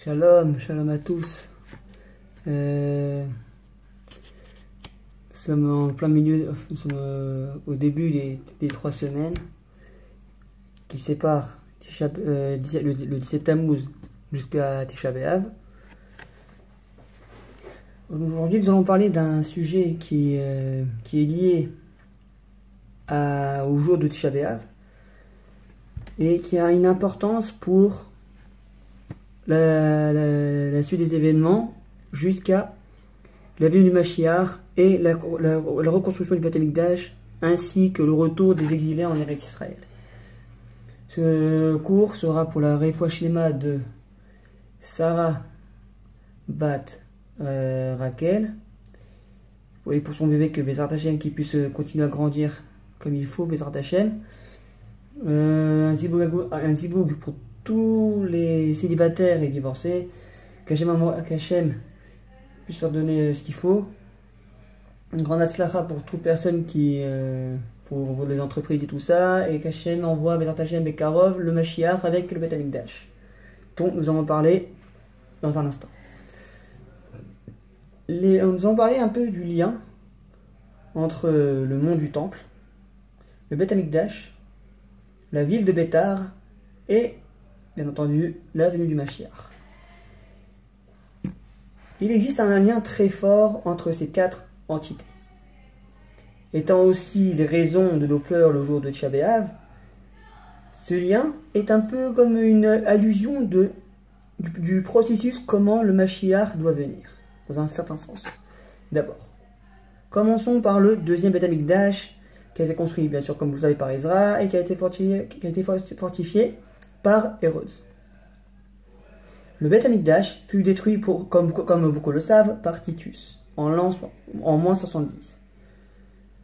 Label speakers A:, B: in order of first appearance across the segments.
A: Shalom, shalom à tous. Nous sommes en plein milieu, nous sommes au début des 3 semaines qui séparent le 17 Tammuz jusqu'à Tisha B'Av. Aujourd'hui, nous allons parler d'un sujet qui est lié au jour de Tisha B'Av et qui a une importance pour la suite des événements jusqu'à la venue du Mashiach et la reconstruction du Beth Amikdash ainsi que le retour des exilés en Eretz Israël. Ce cours sera pour la Refoua Shlema de Sarah Bat Raquel et pour son bébé que Bezrat Hashem qui puisse continuer à grandir comme il faut, Bezrat Hashem. Un zivoug pour tous les célibataires et divorcés, qu'Hachem puisse leur donner ce qu'il faut. Une grande aslacha pour toute personne qui, pour les entreprises et tout ça, et qu'Hachem envoie Bezrat Hashem Bekarov le Mashiach avec le Beth Amikdash, dont nous allons parler dans un instant. Nous allons parler un peu du lien entre le mont du Temple, le Beth Amikdash, la ville de Bétar et, bien entendu, la venue du Mashiach. Il existe un lien très fort entre ces 4 entités. Étant aussi les raisons de nos pleurs le jour de Tisha B'Av, ce lien est un peu comme une allusion du processus comment le Mashiach doit venir, dans un certain sens. D'abord, commençons par le deuxième Beth Amikdash, qui a été construit, bien sûr, comme vous le savez, par Ezra, et qui a été fortifié par Hérode. Le Beth Amikdash fut détruit, comme beaucoup le savent, par Titus, en moins 70.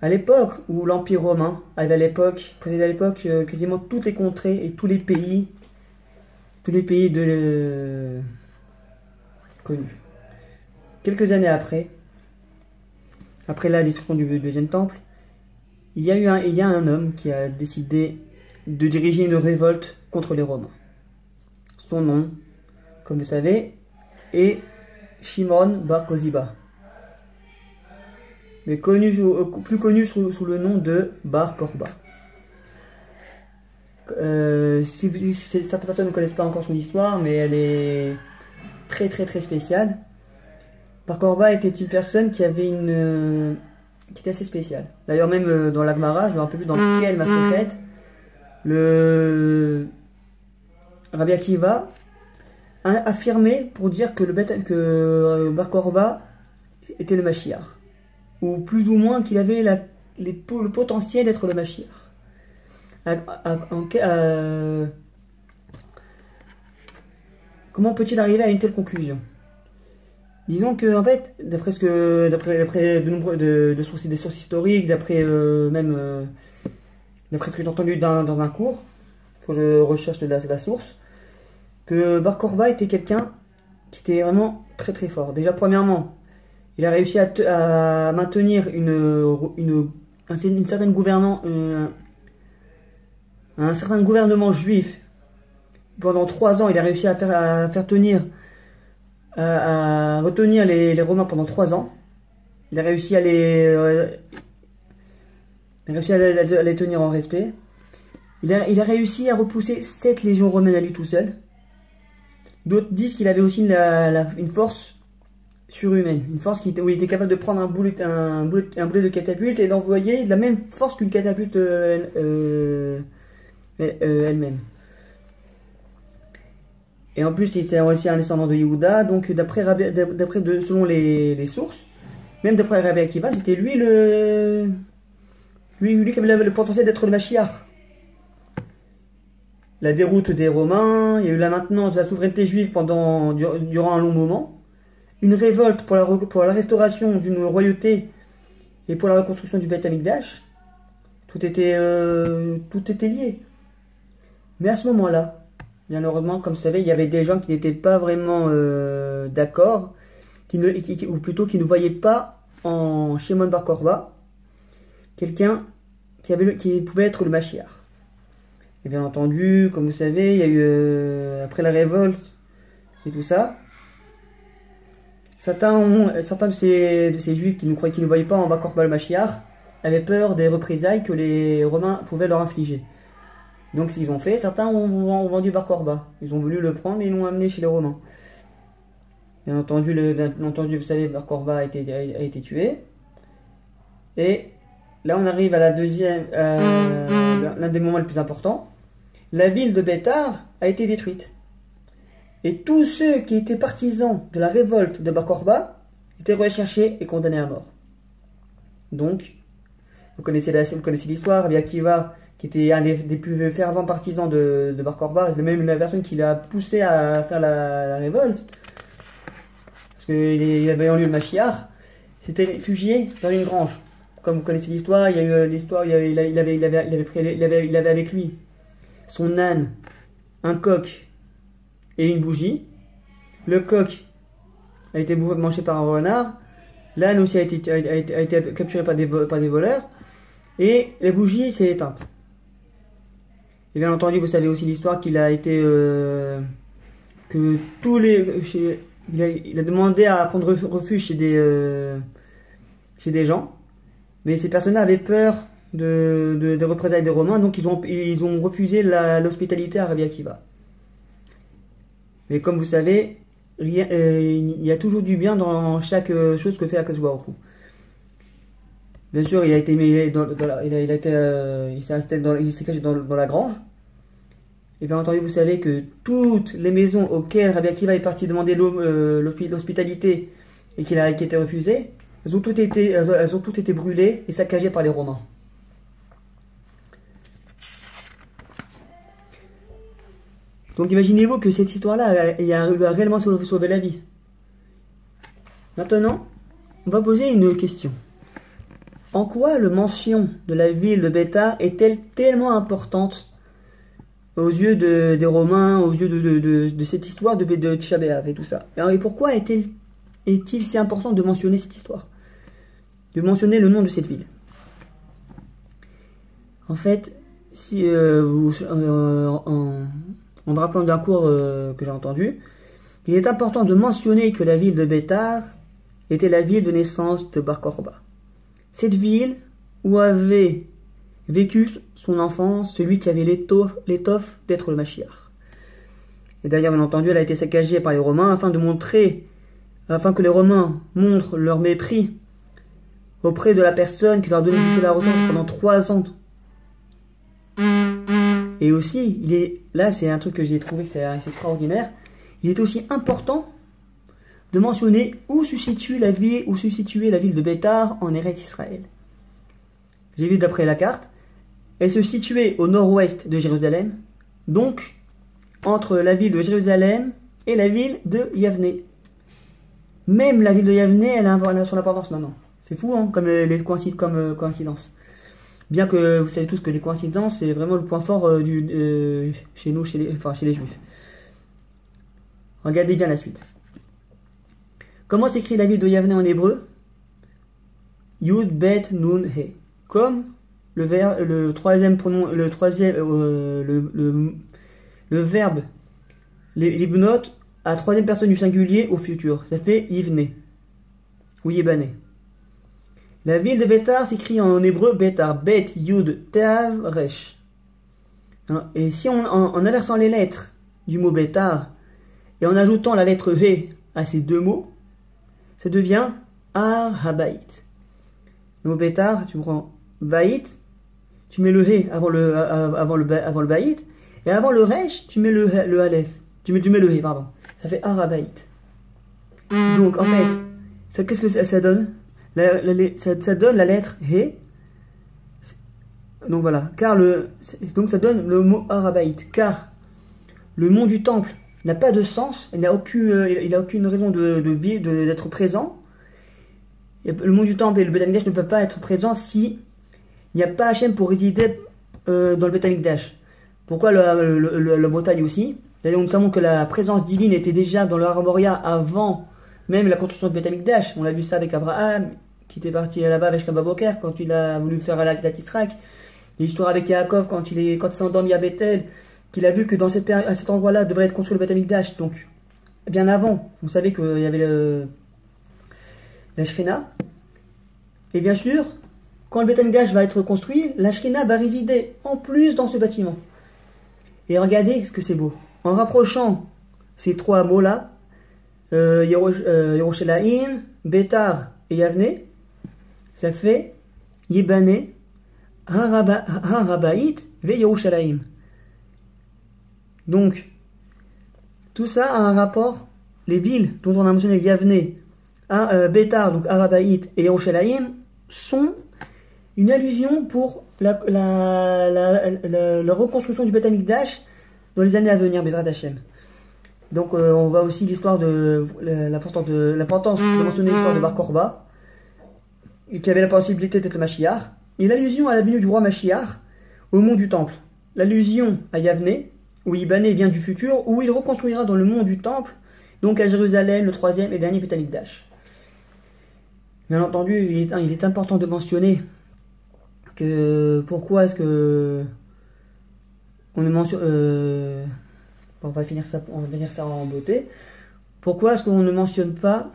A: À l'époque où l'Empire romain possédait à l'époque quasiment toutes les contrées et tous les pays connus. Quelques années après la destruction du deuxième temple, il y a un homme qui a décidé de diriger une révolte contre les Romains. Son nom, comme vous savez, est Shimon Bar Koziba, mais plus connu sous le nom de Bar Korba. Si certaines personnes ne connaissent pas encore son histoire, mais elle est très très très spéciale. Bar Korba était une personne qui était assez spéciale. D'ailleurs, même dans la Gemara, je me rappelle plus dans quelle Masechet, le Rabbi Akiva a affirmé pour dire que Bar Korba était le Mashiach, ou plus ou moins qu'il avait le potentiel d'être le Mashiach. Comment peut-il arriver à une telle conclusion? Disons que, en fait, d'après des sources historiques, d'après ce que j'ai entendu dans un cours, quand je recherche la source, que Bar Korba était quelqu'un qui était vraiment très très fort. Déjà, premièrement, il a réussi à maintenir un certain gouvernement juif pendant 3 ans. Il a réussi à retenir les Romains pendant 3 ans. Il a réussi à les tenir en respect. Il a réussi à repousser 7 légions romaines à lui tout seul. D'autres disent qu'il avait aussi une force surhumaine, une force où il était capable de prendre un boulet de catapulte et d'envoyer de la même force qu'une catapulte elle-même. Et en plus, c'est aussi un descendant de Yehuda, donc selon les sources, même d'après Rabbi Akiva, c'était lui qui avait le potentiel d'être le Mashiach. La déroute des Romains, il y a eu la maintenance de la souveraineté juive durant un long moment, une révolte pour la restauration d'une royauté et pour la reconstruction du Beth Amikdash. Tout était lié. Mais à ce moment-là, bien heureusement, comme vous savez, il y avait des gens qui n'étaient pas vraiment d'accord, ou plutôt qui ne voyaient pas en Shimon Bar Korba quelqu'un qui pouvait être le Mashiach. Et bien entendu, comme vous savez, il y a eu, après la révolte, et tout ça, certains de ces juifs qui ne voyaient pas en Bar Korba le Mashiach avaient peur des représailles que les Romains pouvaient leur infliger. Donc ce qu'ils ont fait, certains ont vendu Bar Korba. Ils ont voulu le prendre et l'ont amené chez les Romains. Bien entendu, vous savez, Bar Korba a été tué. Et là on arrive à la deuxième, l'un des moments les plus importants. La ville de Bétar a été détruite. Et tous ceux qui étaient partisans de la révolte de Bar Korba étaient recherchés et condamnés à mort. Donc, vous connaissez l'histoire, Rabbi Akiva, qui était un des plus fervents partisans de Bar Korba, même la personne qui l'a poussé à faire la révolte, parce qu'il avait en lieu le Mashiach, s'était réfugié dans une grange. Comme vous connaissez l'histoire, il y a eu l'histoire, il avait avec lui son âne, un coq et une bougie. Le coq a été mangé par un renard. L'âne aussi a été capturé par des voleurs. Et la bougie s'est éteinte. Et bien entendu, vous savez aussi l'histoire qu'il a été... il a demandé à prendre refuge chez des gens. Mais ces personnes-là avaient peur des représailles des Romains. Donc ils ont refusé l'hospitalité à Rabbi Akiva. Mais comme vous savez, il y a toujours du bien dans chaque chose que fait Akadosh Baruch Hu. Bien sûr, il s'est caché dans la grange. Et bien entendu, vous savez que toutes les maisons auxquelles Rabbi Akiva est parti demander l'hospitalité et qui a été refusée, elles ont toutes été brûlées et saccagées par les Romains. Donc imaginez-vous que cette histoire-là, il a réellement sauvé la vie. Maintenant, on va poser une question. En quoi la mention de la ville de Bétar est-elle tellement importante aux yeux des Romains, aux yeux de cette histoire de Tisha B'Av et tout ça? Et pourquoi est-il si important de mentionner cette histoire? De mentionner le nom de cette ville? En fait, si en me rappelant d'un cours que j'ai entendu, il est important de mentionner que la ville de Bétar était la ville de naissance de Bar Korba. Cette ville où avait vécu son enfance celui qui avait l'étoffe d'être le Mashiach. Et d'ailleurs, bien entendu, elle a été saccagée par les Romains afin que les Romains montrent leur mépris auprès de la personne qui leur donnait la retraite pendant 3 ans. Et aussi, là c'est un truc que j'ai trouvé que c'est extraordinaire, il est aussi important de mentionner où se situait la ville de Bétar en Eretz Israël. J'ai vu d'après la carte, elle se situait au nord-ouest de Jérusalem, donc entre la ville de Jérusalem et la ville de Yavne. Même la ville de Yavne, elle a son importance maintenant. C'est fou, hein, comme coïncidence. Bien que vous savez tous que les coïncidences, c'est vraiment le point fort chez nous, chez les Juifs. Regardez bien la suite. Comment s'écrit la ville de Yavne en hébreu? Yud Bet Nun He. Comme le verbe l'ibnot à troisième personne du singulier au futur. Ça fait Yivne ou Yebane. La ville de Bétar s'écrit en hébreu Bétar, Bet, Yud, Tav, Resh. Et si en inversant les lettres du mot Bétar et en ajoutant la lettre He à ces deux mots, ça devient Ar Habayit. Le mot Bétar, tu prends Baït, tu mets le He avant le Baït, et avant le Resh, tu mets le Aleph. Tu mets le He, pardon. Ça fait Ar Habayit. Donc en fait, qu'est-ce que ça donne? Ça donne la lettre He. Donc voilà, donc ça donne le mot Arabaït, car le nom du temple n'a pas de sens, il n'a aucune raison d'être présent. Le nom du temple et le Beth Amikdash ne peuvent pas être présents si il n'y a pas Hachem pour résider dans le Beth Amikdash. Pourquoi la montagne aussi? D'ailleurs, nous savons que la présence divine était déjà dans le Har Moria avant même la construction de Beth Amikdash. On l'a vu ça avec Abraham, qui était parti là-bas avec Shkam Baboker quand il a voulu faire la Tisrak. L'histoire avec Yaakov quand il s'est endormi à Bethel, qu'il a vu que à cet endroit-là devrait être construit le Beth Amikdash. Donc, bien avant, vous savez qu'il y avait la Shrina. Et bien sûr, quand le Beth Amikdash va être construit, la Shrina va résider en plus dans ce bâtiment. Et regardez ce que c'est beau. En rapprochant ces trois mots-là, Yerushalayim, Betar et Yavne, ça fait Yebane, Harabait ve Yerushalayim. Donc, tout ça a un rapport. Les villes dont on a mentionné Yavne, Betar, donc Harabait et Yerushalayim, sont une allusion pour la reconstruction du Beth Amikdash dans les années à venir, Bezrat Hashem. Donc on voit aussi l'histoire de l'importance de mentionner l'histoire de Bar Korba, qui avait la possibilité d'être le Mashiach, et l'allusion à la venue du roi Mashiach au mont du Temple. L'allusion à Yavne, où Ibané vient du futur, où il reconstruira dans le mont du Temple, donc à Jérusalem, le troisième et dernier Beth Amikdash. Bien entendu, il est important de mentionner que pourquoi est-ce que on ne mentionne on va finir ça en beauté. Pourquoi est-ce qu'on ne mentionne pas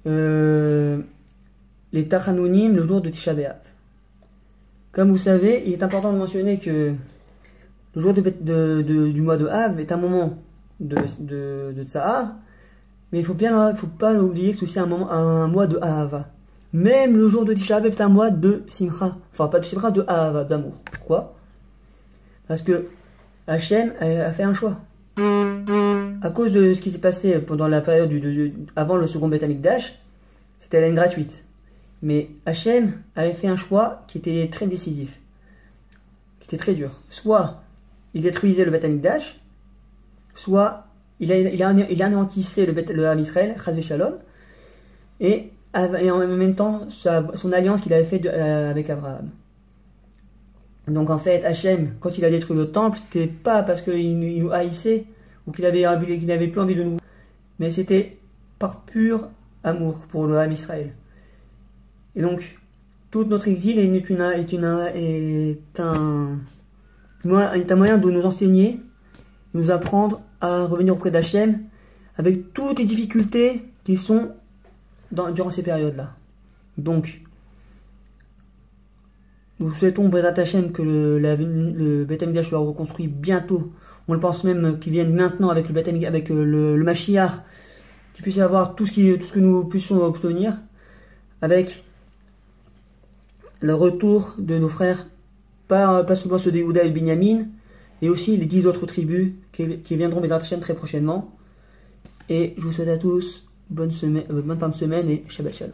A: les Tachanounim le jour de Tisha B'Av? Comme vous savez, il est important de mentionner que le jour du mois de Av est un moment de Tsahar, mais il faut pas oublier que c'est aussi un mois de Ahava. Même le jour de Tisha B'Av est un mois de Simcha. Enfin, pas de Simcha, de Ahava, d'amour. Pourquoi? Parce que Hachem a fait un choix. À cause de ce qui s'est passé pendant la période avant le second Beth Amikdash, c'était la haine gratuite. Mais Hachem avait fait un choix qui était très décisif, qui était très dur. Soit il détruisait le Beth Amikdash, soit il anéantissait le Ham Israël, Chas v'Shalom, et en même temps son alliance qu'il avait faite avec Abraham. Donc en fait, Hachem, quand il a détruit le temple, c'était pas parce qu'il nous haïssait ou qu'il n'avait plus envie de nous, mais c'était par pur amour pour le Ham Israël. Et donc, tout notre exil est un moyen de nous enseigner, de nous apprendre à revenir auprès d'Hachem avec toutes les difficultés qui sont durant ces périodes-là. Donc, nous souhaitons, Bezrat Hashem, que le Beth Amikdash soit reconstruit bientôt. On le pense même qu'il vienne maintenant avec le Beth Amikdash, avec le Mashiach, qu'il puisse y avoir tout ce que nous puissions obtenir, avec le retour de nos frères, pas seulement ceux d'Yehuda et de Binyamin, et aussi les 10 autres tribus qui viendront, Bezrat Hashem, très prochainement. Et je vous souhaite à tous bonne fin de semaine et Shabbat Shalom.